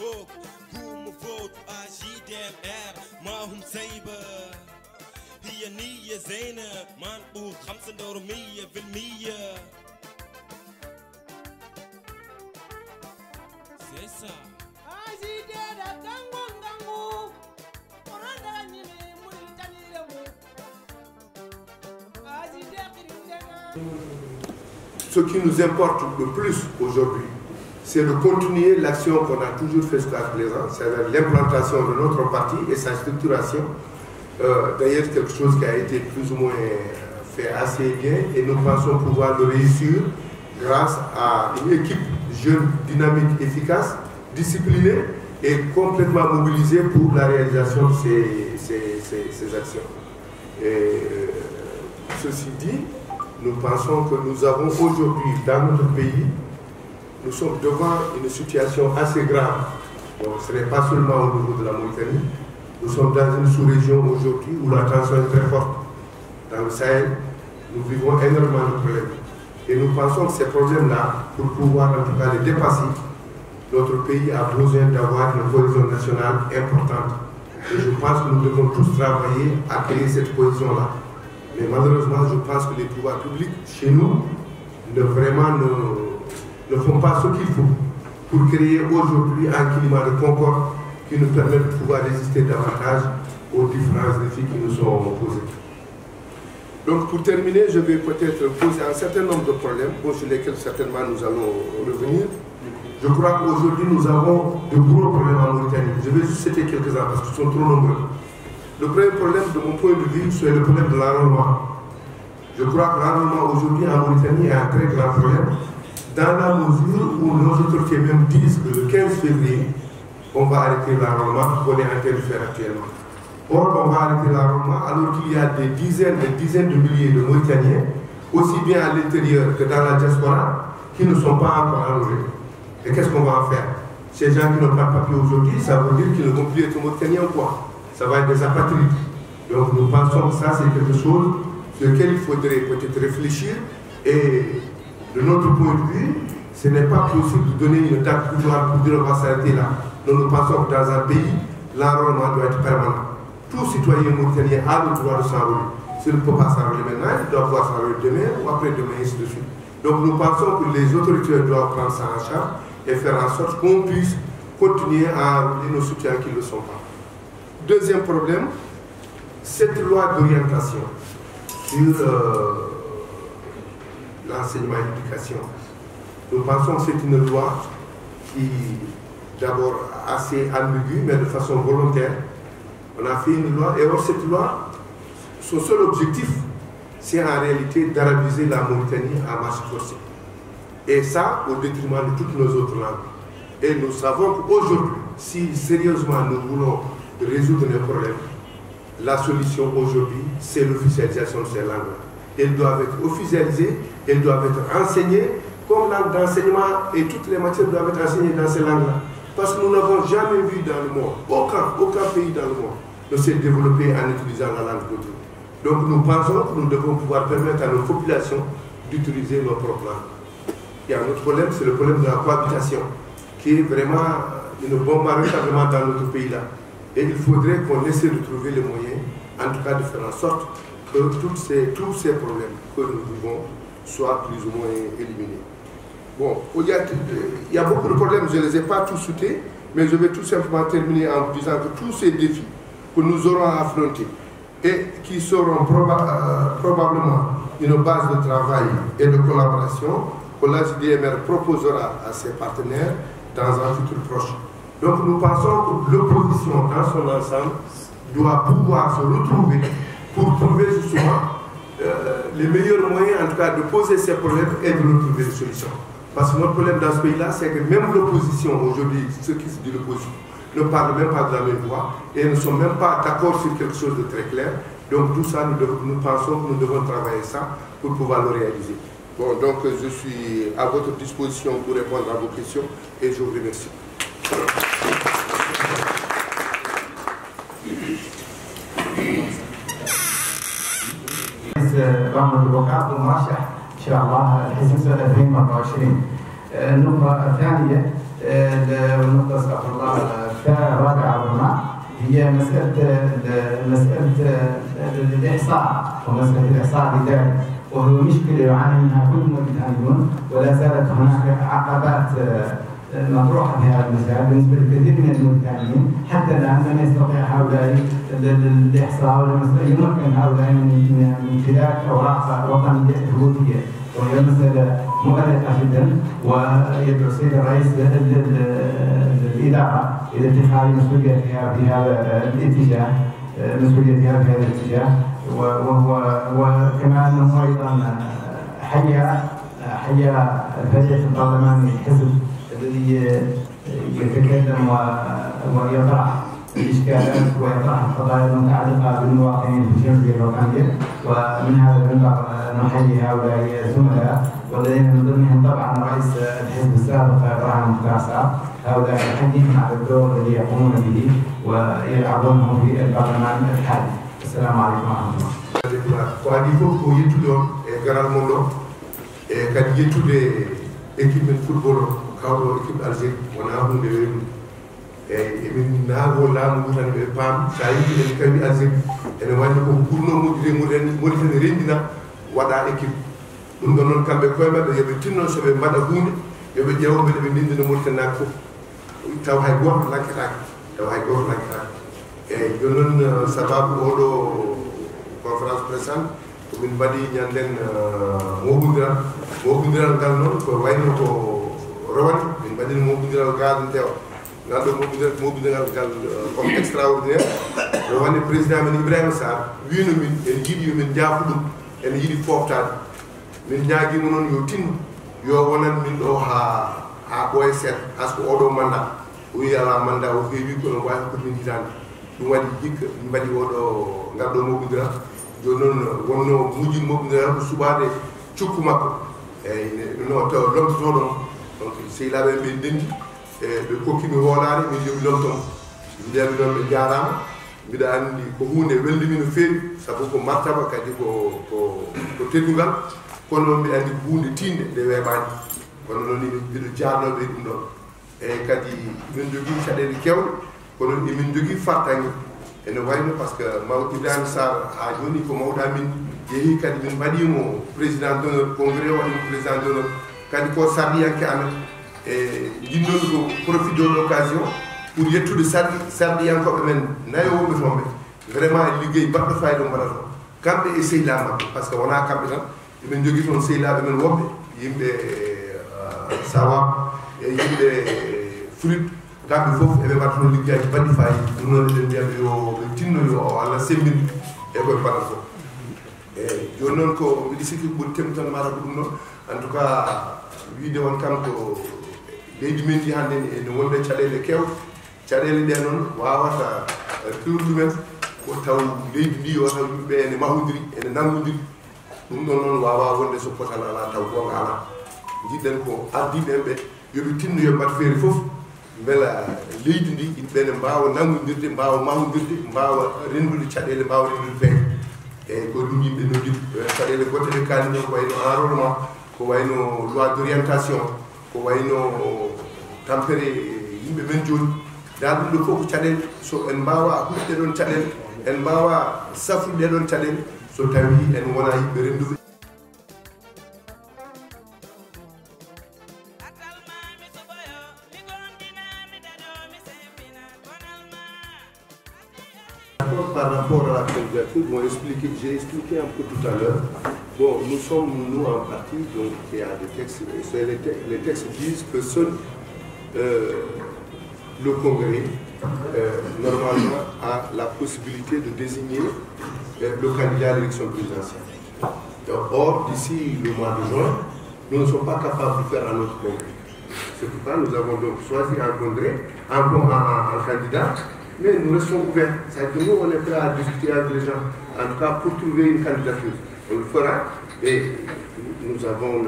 هوك قوم فوت JDMR ما هم سايبة هي نية زينة ما نقول 5 دور 100%. C'est ça. Ce qui nous importe le plus aujourd'hui, c'est de continuer l'action qu'on a toujours fait jusqu'à présent, c'est-à-dire l'implantation de notre parti et sa structuration. D'ailleurs, quelque chose qui a été plus ou moins fait assez bien et nous pensons pouvoir le réussir grâce à une équipe jeune, dynamique, efficace, disciplinée et complètement mobilisée pour la réalisation de ces actions. Et, ceci dit, nous pensons que nous avons aujourd'hui dans notre pays, nous sommes devant une situation assez grave. Donc, ce n'est pas seulement au niveau de la Mauritanie. Nous sommes dans une sous-région aujourd'hui où la tension est très forte. Dans le Sahel, nous vivons énormément de problèmes. Et nous pensons que ces problèmes-là, pour pouvoir en tout cas les dépasser, notre pays a besoin d'avoir une cohésion nationale importante. Et je pense que nous devons tous travailler à créer cette cohésion-là. Mais malheureusement, je pense que les pouvoirs publics, chez nous, ne font pas ce qu'il faut pour créer aujourd'hui un climat de concorde qui nous permet de pouvoir résister davantage aux différents défis qui nous sont posés. Donc pour terminer, je vais peut-être poser un certain nombre de problèmes sur lesquels certainement nous allons revenir. Je crois qu'aujourd'hui nous avons de gros problèmes en Mauritanie. Je vais juste citer quelques-uns parce qu'ils sont trop nombreux. Le premier problème de mon point de vue, c'est le problème de l'enrôlement. Je crois que l'enrôlement aujourd'hui en Mauritanie est un très grand problème, dans la mesure où nos autorités même disent que le 15 février, on va arrêter l'enrôlement qu'on est en train de faire actuellement. Or, on va arrêter l'enrôlement alors qu'il y a des dizaines de milliers de Mauritaniens, aussi bien à l'intérieur que dans la diaspora, qui ne sont pas encore enrôlés. Et qu'est-ce qu'on va en faire? Ces gens qui n'ont pas de papier aujourd'hui, ça veut dire qu'ils ne vont plus être Mauritaniens ou quoi? Ça va être des apatrides. Donc nous pensons que ça c'est quelque chose sur lequel il faudrait peut-être réfléchir et de notre point de vue, ce n'est pas possible de donner une date butoir pour dire on va s'arrêter là. Donc nous pensons que dans un pays, l'enrôlement doit être permanent. Tout citoyen mauritanien a le droit de s'enrôler. S'il ne peut pas s'enrôler maintenant, il doit pouvoir s'enrôler demain ou après-demain, ainsi de suite. Donc nous pensons que les autorités doivent prendre ça en charge et faire en sorte qu'on puisse continuer à enrôler nos citoyens qui ne le sont pas. Deuxième problème, cette loi d'orientation sur l'enseignement et l'éducation. Nous pensons que c'est une loi qui, d'abord, assez ambiguë, mais de façon volontaire. On a fait une loi, et or cette loi, son seul objectif, c'est en réalité d'arabiser la Mauritanie à marche forcée. Et ça, au détriment de toutes nos autres langues. Et nous savons qu'aujourd'hui, si sérieusement nous voulons résoudre les problèmes, la solution aujourd'hui, c'est l'officialisation de ces langues-là. Elles doivent être officialisées, elles doivent être enseignées comme langue d'enseignement et toutes les matières doivent être enseignées dans ces langues-là. Parce que nous n'avons jamais vu dans le monde, aucun pays dans le monde ne s'est développé en utilisant la langue d'autrui. Donc nous pensons que nous devons pouvoir permettre à nos populations d'utiliser nos propres langues. Il y a un autre problème, c'est le problème de la cohabitation, qui est vraiment une bombe à retardement dans notre pays-là. Et il faudrait qu'on essaie de trouver les moyens, en tout cas de faire en sorte que tous ces problèmes que nous vivons soient plus ou moins éliminés. Bon, il y a beaucoup de problèmes, je ne les ai pas tous cités, mais je vais tout simplement terminer en vous disant que tous ces défis que nous aurons à affronter et qui seront probablement une base de travail et de collaboration que la JDMR proposera à ses partenaires dans un futur proche. Donc nous pensons que l'opposition dans son ensemble doit pouvoir se retrouver pour trouver justement les meilleurs moyens en tout cas de poser ces problèmes et de retrouver des solutions. Parce que notre problème dans ce pays-là, c'est que même l'opposition aujourd'hui, ceux qui se disent l'opposition, ne parlent même pas de la même voix et ne sont même pas d'accord sur quelque chose de très clair. Donc tout ça, nous pensons que nous devons travailler ça pour pouvoir le réaliser. Bon, donc je suis à votre disposition pour répondre à vos questions et je vous remercie. رغم الوقعات المرشح ان شاء الله الحزب 2024. النقطه الثانيه النقطة استغفر الله الرابعة ربما هي مسألة الإحصاء ومسألة الإحصاء لذلك، وهو مشكلة يعاني منها كل المتعلمون، ولا زالت هناك عقبات مطروحة في هذا المجال بالنسبة لكثير من المتعلمين. حتى الآن لم يستطيع هؤلاء الإحصاء ولا يمكن هؤلاء من خلال أوراق وطنية ثبوتية، وهي مسألة مؤلمة جدا، ويدعو السيد الرئيس الإدارة إلى اتخاذ مسؤوليتها في هذا الاتجاه، وكما أنه أيضا حيا الفريق البرلماني الحزب الذي يتكلم ويطرح الإشكالات ويطرح القضايا المتعلقة بالمواطنين في الجمهورية الوطنية، ومن هذا المنبر نحيي هؤلاء الزملاء والذين من ضمنهم طبعا رئيس الحزب السابق ابراهيم مختار. هؤلاء نحييهم على الدور الذي يقومون به ويلعبونه في البرلمان الحالي. السلام عليكم ورحمة الله. Wadi fof ko yettuɗon e garal mon ɗo e kadi yettude équipe men football kawɗo équipe Algérie wona hunde weynude eyyi emin naago laamu ngu tan ɓe paam sa yii en kawi Algérie ene wandi ko ɓurno moƴƴude Mauritanie rendina waɗa équipe ɗum ɗon noon kamɓe koye maɓɓe yoɓe tinno soɓe mbaɗa hunde yoɓe ƴewoɓe ɗeɓe ndendina Mauritanie naɓe fof taw hay goto lakketake eyyi joni noon sababu oɗo conférence pressante komin mbaɗi ñanden moɓodiral ngal noon ko wayno ko rowane min mbaɗini moɓodiral gaɗo ndewa ngal ɗo moɓodiral ngal comme extraordinaire rowane président men Ibrahima Sarr wino min en yiiɗi yomin jaafu ɗum ene yiiɗi foftade min ñaaguimo noon yo tinno yo wonan min ɗo ha ɓooya seeɗa par ce que oɗo mandat o wi ala mandat o heewi kono wawi komin hitande ɗum waɗi hikka min mbaɗi oɗo ngal ɗo moɓodiral joni noon wonno mujin moɓodiral ko suɓade cukku makko eyyi no taw lomtotoɗon donc sehilaɓe ɓe ndendi ɓe kokkimi hoolare min jogi lomtomo mbiyaɓe noon ɓe jarama mbiɗa andi ko hunde weldimi no feewi saabu ko martaba kadi ko teddugal kono mbiɗa andi ko hunde tinde nde weɓani kono noon mbiɗo jarnoɓe ɗum ɗon eyyi kadi min jogui caɗele kewɗe kono emin jogui fartaŋe ene wayno par ce que maw Ibrahima Sarr ha joni ko mawɗa min yeehi kadi min mbaɗimo président d'honneur congrès waɗimo président d'honneur kadi ko sardiyanke amen e jinnomi ko profit de l'occasion pour yettude sardiyankoɓe men nayowoɓe toon ɓe vraiment ligguey baɗɗo fayida mbaɗata kamɓe e sehila mabɓe par ce que wona kamɓe tan emin jogui toon sehilaɓe men woɓɓe yimɓe sawab e yimɓe fruit kamɓe fof eɓe mbaɗa toon liggaji baɗɗi fayida ɗum noon eɗen mbiyaɓe yo ɓe tinno yo Allah sembin e koye mbaɗata fof eyyi joni noon ko mbiɗi sikki ɓuri temmu tan mata ko ɗum ɗon en tout cas wiide won kam ko leydi men ndi hannde ene wonde caɗele kewɗe caɗele ɗe noon wawata pirɗumen ko taw leydi ndi o taw yimɓeɓe ene mahodiri ene nangodiri ɗum ɗon noon wawa wonde so potal ala taw gonga ala jiɗɗen ko ardiɓen ɓe yoɓe tinno yo mbaɗa feere foof beela leydi ndi yimɓene mbawa nangodirde mbawa mahodirde mbawa rendude caɗele mbawa rendude peeje eyyi ko ɗum yimɓe no jiɗi caɗele goɗɗe ɗe kalni ɗon ko wayno enrôlement ko wayno loi d' orientation ko wayno tampere yimɓe men joni dal ɗum ɗo fof ko caɗele so en mbawa huɗde ɗon caɗele en mbawa safrude ɗon caɗele so tawi en wona yimɓe renduɓe. Par rapport à la candidature, j'ai expliqué un peu tout à l'heure. Bon, nous sommes, nous, un parti donc, qui a des textes. Les textes disent que seul le Congrès, normalement, a la possibilité de désigner le candidat à l'élection présidentielle. Or, d'ici le mois de juin, nous ne sommes pas capables de faire un autre Congrès. C'est pourquoi nous avons donc choisi un Congrès, un candidat. Mais nous restons ouverts. C'est-à-dire que nous, on est prêts à discuter avec les gens, en tout cas pour trouver une candidature. On le fera et nous avons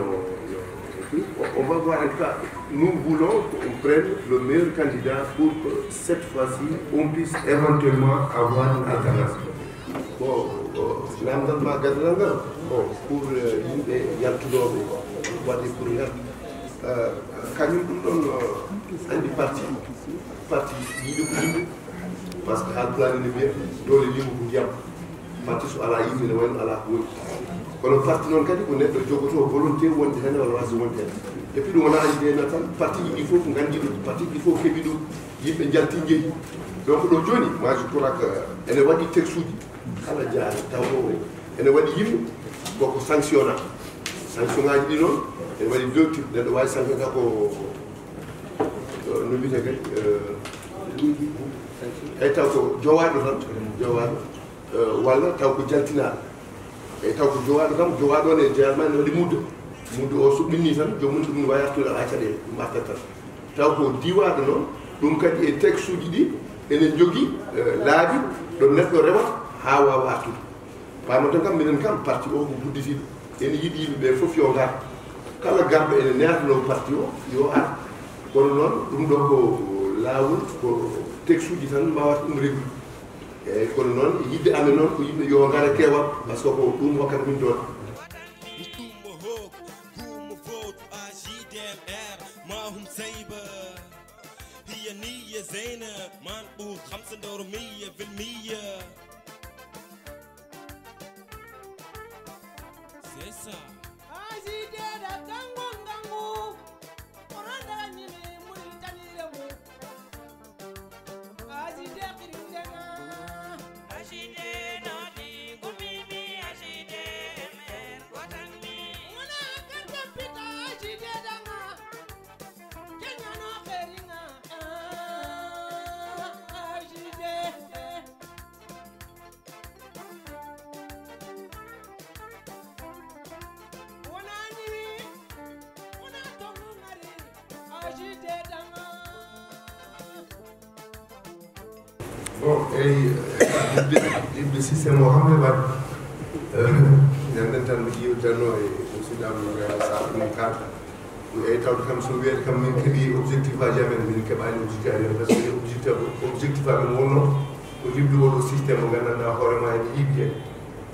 on va voir en tout cas, nous voulons qu'on prenne le meilleur candidat pour que cette fois-ci, on puisse éventuellement avoir une alternative. Bon, pour kañum ɗum ɗon andi parti yiɗi ko yimɓe par ce que haalpulaar ne wiya doole limo ko ndiyam parti so ala yimɓe ne wayno ala ko woni kono parti noon kadi ko neɗɗo jogoto volonté wonde hen walla wasde wonde hen et puis ɗum wona andidena tan parti ji ɗi fof ko gandi ɗum parti ɗi fof keeɓi ɗum yimɓe jalti jeeyi donc ɗo joni moi je crois que ene waɗi texte uji kala jaari taw ɗo ene waɗi yimɓe koko sanctionna sanction ngaji ɗi noon ene waɗi deux types neɗɗo wawi sanction ka ko no wiyete kadi eyi taw ko jowaɗo tan jowaɗo walla taw ko jaltinaɗo eyi taw ko jowaɗo kam jowaɗo ne généralement ne waɗi muddo o so ɓinni tan jomum ɗum wawi artude ala caɗele ɗum artat tan taw ko diwaɗo noon ɗum kadi e texte uji ɗi enen jogui laabi ɗo neɗɗo rewata ha wawa artude pamaton kam minen kam parti o ko gudditiɗo ene yiiɗi yimɓeɓe foof yo gar kala garɗo ene neatano parti o yo ar kono noon ɗum ɗo ko laawol ko texte uji tan mbawata ɗum réglude eyyi kono noon yidde amen noon ko yimɓe yo gara keewal par ce que ko ɗum hokkata min toon هي نية زينة ما نقول 5% C'est ça. Bon, et le système Mohamed ñanden tan mi yiwtanno e musidɗam sa ɗum kalta eyi tawde kam so wiyete kam min keeɓi objectif aji amen min keɓani objectif amen par ce que objectif amen wonno ko libde oɗo systéme mo gandanɗa hoorema ene yiɓde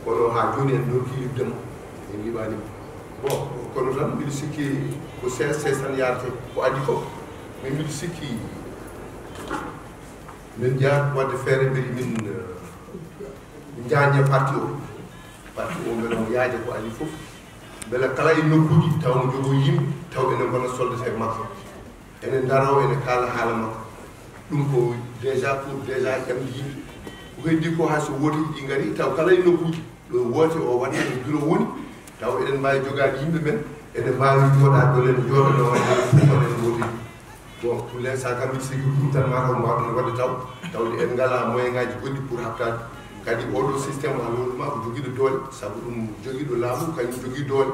kono ha joni en dokki libdemo en liɓanimo bon kono tan mbiɗa sikki ko CSC tan yarate ko adi fof min mbiɗa sikki min jaat wadde feere mbeɗi min jañe parti o beele mo yaaje ko ali fof beele kala e nokkuji taw mo jogo yimɓe taw enen gona soldete makko enen daro ene kaala haala makko ɗum ko déjà pour déjà ƴamde yimɓe ko heddi ko hay so wooti ɗi ngari taw kala e nokkuji ɗo woote o waɗa no bureau woni taw eɗen mbawi jogade yimɓe men ene mbawi jooɗade ɗo len jooɗono waɗe fuufanen woodi bon pour l'instant kam mbiɗa sikki ɗum tan mataw mbawɗon wadde tawde en ngala moyen ngaji goɗɗi pour habtade kadi oɗo systéme malheureusement ko joguiɗo doole saabu ɗum joguiɗo laamu kañum jogui doole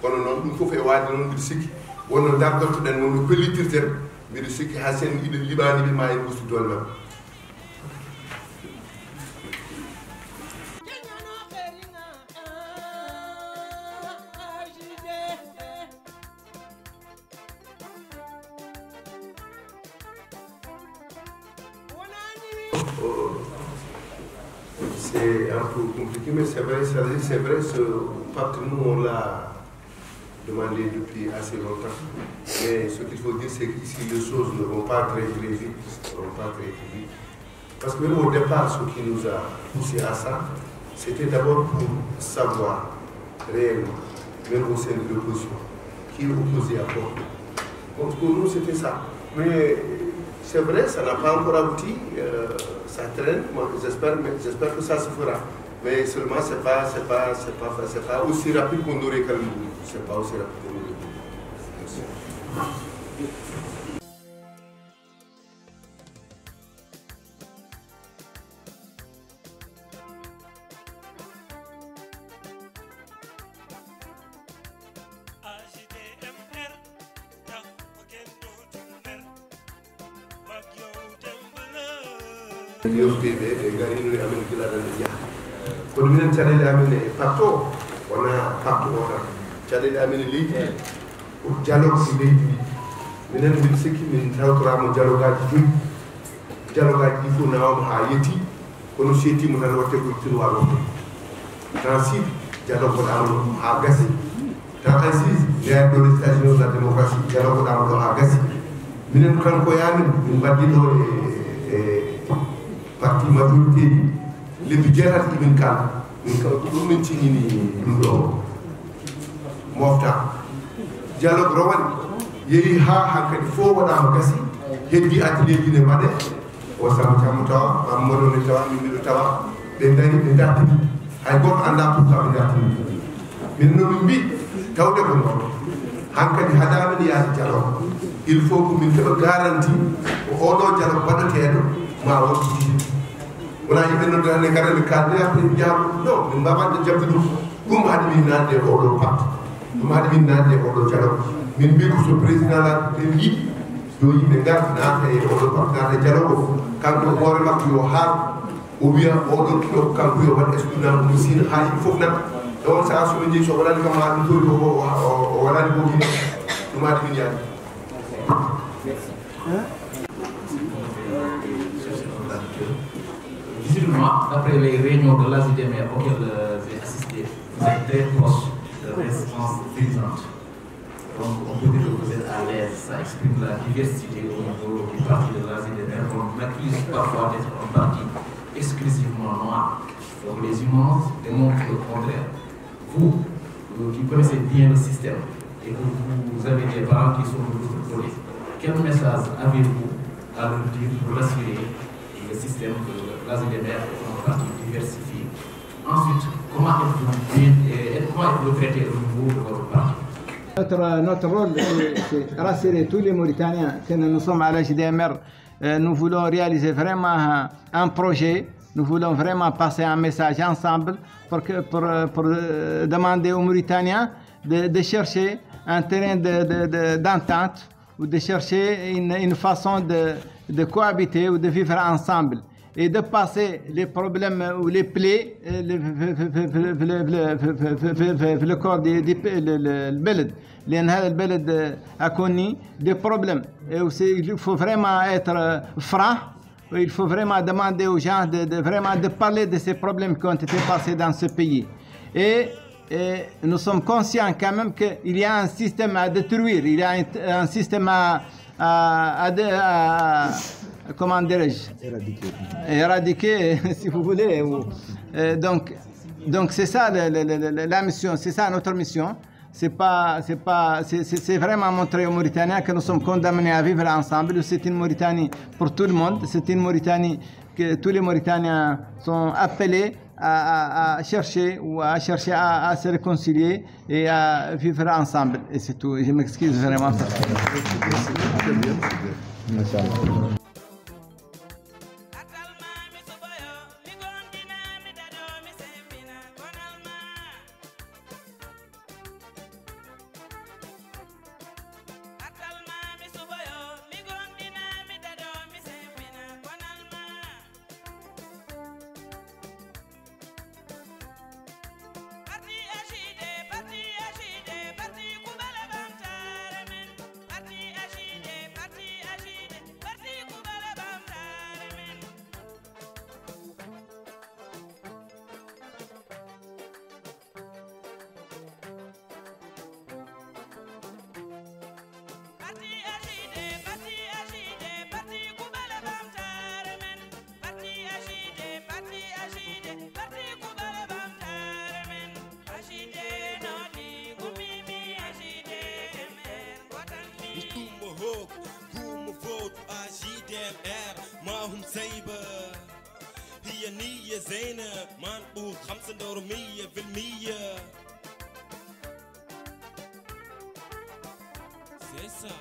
kono noon ɗum foof e waade noon mbiɗa sikki wonno dartortoɗen wonno pellitirten mbiɗa sikki ha sen iɗen liɓaniɓe ma en ɓustu doole mabɓe C'est un peu compliqué, mais c'est vrai, ce pacte, nous, on l'a demandé depuis assez longtemps. Mais ce qu'il faut dire, c'est qu'ici, les choses ne vont pas très vite. Parce que même au départ, ce qui nous a poussé à ça, c'était d'abord pour savoir réellement, même au sein de l'opposition, qui est opposé à quoi. Donc pour nous, c'était ça. Mais c'est vrai, ça n'a pas encore abouti. Ça traîne, j'espère que ça se fera. Mais seulement, c'est pas aussi rapide qu'on aurait quand même voulu. C'est pas aussi rapide qu'on aurait voulu. Merci. yewteɓe e garino e amen gilaɗan e jaaha kono minen caɗele amen e patto wona patto o tan caɗele amen e leydi ɗi ko dialogue e leydi ɗi minen mbiɗa sikki min tawtorama dialogue aji joyi dialogue aji ɗi fof nawama ha yetti kono so yettima tan watte ko yittin waɗo tan siidi dialogue waɗama ha gasi dans assise les États-Unis de la démocratie dialogue dans le Hagassi minen kan ko yamin min baddino parti majorité li bi jerat min kan min ko dum min ci ni dum do mofta dialogue rowan yeyi ha hankadi fo wada gasi heddi atelier ji ne made o sam tam taw am modo ni taw min do taw be dari be datti ay gor anda pour taw datti min no min bi tawde ko non hankadi hadamen yaati dialogue il faut que min keba garantie o odo dialogue badatedo ma wonti wala yimɓe noddane garane kalde après jaamu non min mbawande jabde ɗum ɗum haade min nande oɗo pacte ɗum haade min nande oɗo dialogue min mbi ko so président la ɓen yiɗi yo yimɓe garti naata e oɗo pacte naata dialogue o kanko hoore makko yo haal o wiya oɗo kilo kanko yo waɗ exclusion mo sina ha yimɓe fof nan e on saha soɓe jeeyi so waɗani kam ha ɗum tori o waɗani ko hine ɗum haade min yaadi Visiblement, d'après les réunions de l'ASIDMR auxquelles j'ai assisté, vous êtes très proche de l'instance dirigeante. Donc, on peut dire que vous êtes à l'aise, ça exprime la diversité au niveau du parti de l'ASIDMR. On m'accuse parfois d'être un parti exclusivement noir. Donc, les humains démontrent le contraire. Vous, qui connaissez bien le système, et que vous avez des parents qui sont de l'autre côté, quel message avez-vous à leur dire pour rassurer le système de l'ASIDMR est un parti diversifié? Ensuite, comment êtes-vous traité au niveau de votre parti? Notre rôle, c'est rassurer tous les Mauritaniens que nous sommes à l'ASIDMR. Nous voulons réaliser vraiment un projet. Nous voulons vraiment passer un message ensemble pour demander aux Mauritaniens de chercher un terrain d'entente ou de chercher une façon de cohabiter ou de vivre ensemble et de passer les problèmes ou les plaies le corps البلد لأن هذا البلد أكوني des problèmes et aussi il faut vraiment être franc. Il faut vraiment demander aux gens de parler de ces problèmes qui ont été passés dans ce pays. Et nous sommes conscients quand même qu'il y a un système à détruire, il y a un système comment dirais-je, éradiquer si vous voulez. Donc c'est ça la mission, c'est ça notre mission. C'est vraiment montrer aux Mauritaniens que nous sommes condamnés à vivre ensemble. C'est une Mauritanie pour tout le monde. C'est une Mauritanie que tous les Mauritaniens sont appelés à chercher à se réconcilier et à vivre ensemble. Et c'est tout. Je m'excuse vraiment. معهم سايبة هي نية زينة ما نقول $5 100% C'est ça.